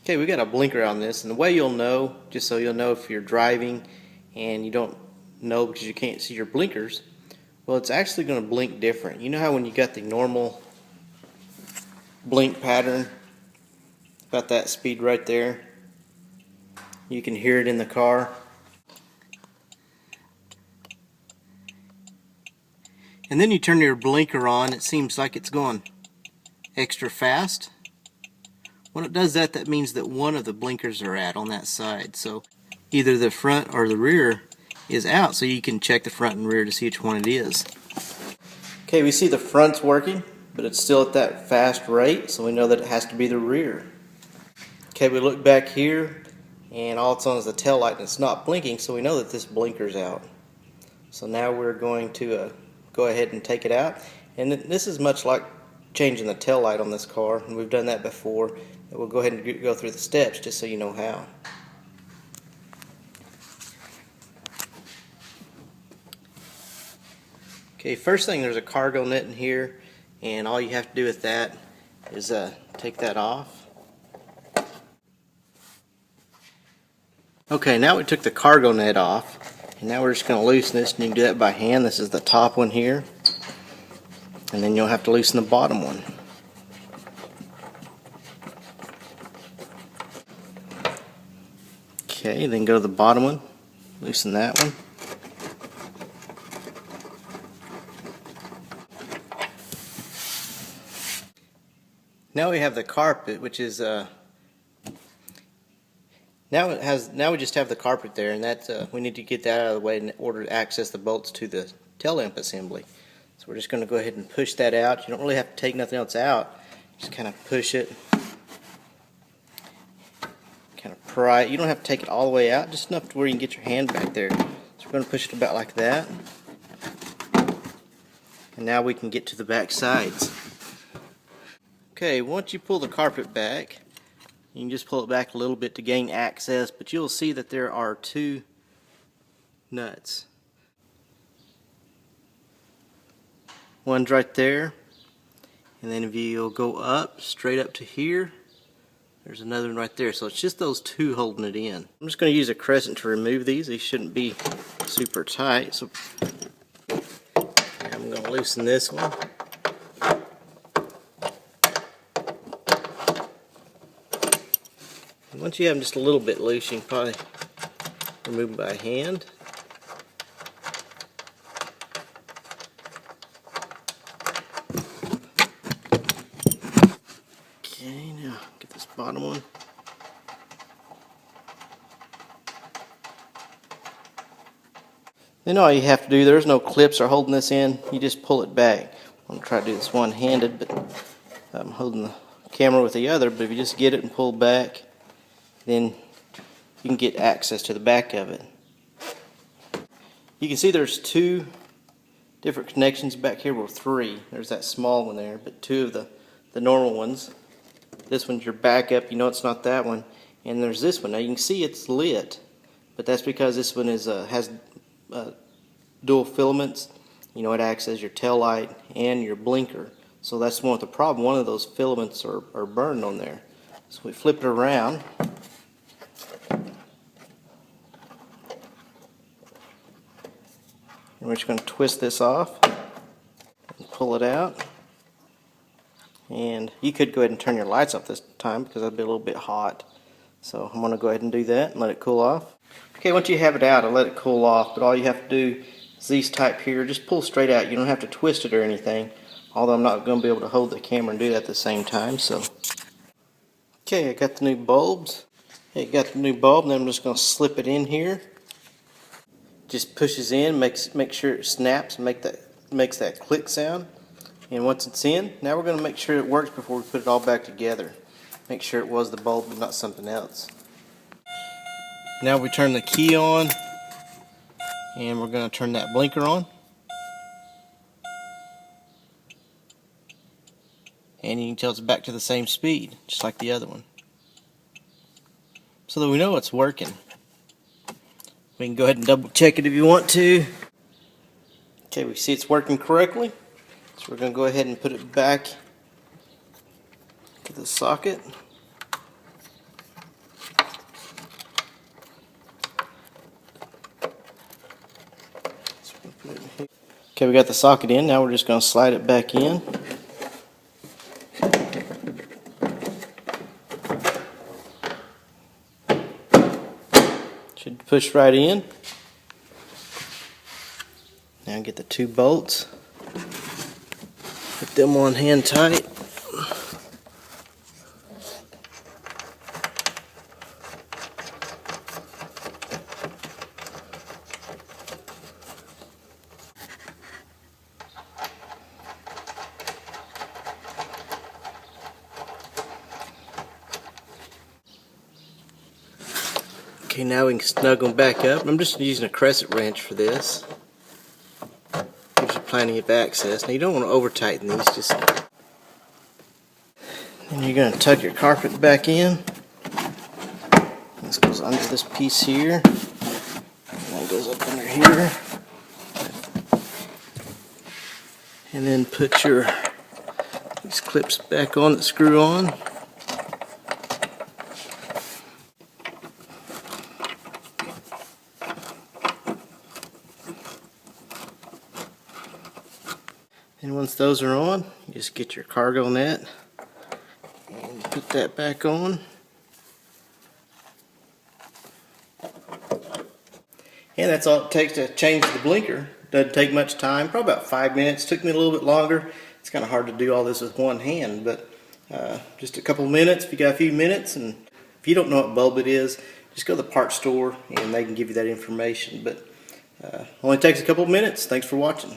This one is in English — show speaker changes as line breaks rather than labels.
Okay, we got a blinker on this, and the way you'll know, just so you'll know if you're driving and you don't know because you can't see your blinkers, well, it's actually going to blink different. You know how when you got the normal blink pattern, about that speed right there, you can hear it in the car. And then you turn your blinker on, it seems like it's going extra fast. When it does that, that means that one of the blinkers are out on that side. So either the front or the rear is out, so you can check the front and rear to see which one it is. Okay, we see the front's working, but it's still at that fast rate, so we know that it has to be the rear. Okay, we look back here, and all it's on is the tail light, and it's not blinking, so we know that this blinker's out. So now we're going to go ahead and take it out, and this is much like changing the tail light on this car, and we've done that before. We'll go ahead and go through the steps just so you know how. Okay, first thing, there's a cargo net in here, and all you have to do with that is take that off. Okay, now we took the cargo net off, and now we're just going to loosen this, and you can do that by hand. This is the top one here, and then you'll have to loosen the bottom one. Okay, then go to the bottom one, loosen that one. Now we have the carpet, which is now we just have the carpet there, and that's we need to get that out of the way in order to access the bolts to the tail lamp assembly. So we're just going to go ahead and push that out. You don't really have to take nothing else out. Just kind of push it. Kind of pry it. You don't have to take it all the way out, just enough to where you can get your hand back there. So we're going to push it about like that. And now we can get to the back sides. Okay, once you pull the carpet back, you can just pull it back a little bit to gain access, but you'll see that there are two nuts. One's right there, and then if you'll go up, straight up to here, there's another one right there. So it's just those two holding it in. I'm just going to use a crescent to remove these. These shouldn't be super tight. So I'm going to loosen this one. And once you have them just a little bit loose, you can probably remove them by hand. Okay, now get this bottom one. Then all you have to do, there's no clips or holding this in, you just pull it back. I'm going to try to do this one-handed, but I'm holding the camera with the other, but if you just get it and pull back, then you can get access to the back of it. You can see there's two different connections back here, well, three. There's that small one there, but two of the normal ones. This one's your backup, you know it's not that one. And there's this one. Now you can see it's lit, but that's because this one is has dual filaments. You know, it acts as your tail light and your blinker. So that's one with the problem. One of those filaments are burned on there. So we flip it around. And we're just going to twist this off and pull it out. And you could go ahead and turn your lights off this time because that'd be a little bit hot. So I'm going to go ahead and do that and let it cool off. Okay, once you have it out, I'll let it cool off, but all you have to do is these type here, just pull straight out. You don't have to twist it or anything, although I'm not going to be able to hold the camera and do that at the same time. So, okay, I got the new bulbs. Okay, got the new bulb, and then I'm just going to slip it in here. Just pushes in, make sure it snaps, and makes that click sound. And once it's in, now we're going to make sure it works before we put it all back together. Make sure it was the bulb and not something else. Now we turn the key on, and we're going to turn that blinker on. And you can tell it's back to the same speed, just like the other one. So that we know it's working. We can go ahead and double check it if you want to. Okay, we see it's working correctly. So we're going to go ahead and put it back to the socket. Okay, we got the socket in. Now we're just going to slide it back in. Should push right in. Now get the 2 bolts. Put them on hand tight. Okay, now we can snug them back up. I'm just using a crescent wrench for this. Gives you plenty of access. Now you don't want to over tighten these, just. Then you're going to tuck your carpet back in. This goes under this piece here. And that goes up under here. And then put these clips back on that screw on. And once those are on, you just get your cargo net and put that back on. And that's all it takes to change the blinker. Doesn't take much time, probably about 5 minutes. Took me a little bit longer. It's kind of hard to do all this with one hand, but just a couple minutes if you got a few minutes. And if you don't know what bulb it is, just go to the parts store and they can give you that information. But only takes a couple minutes. Thanks for watching.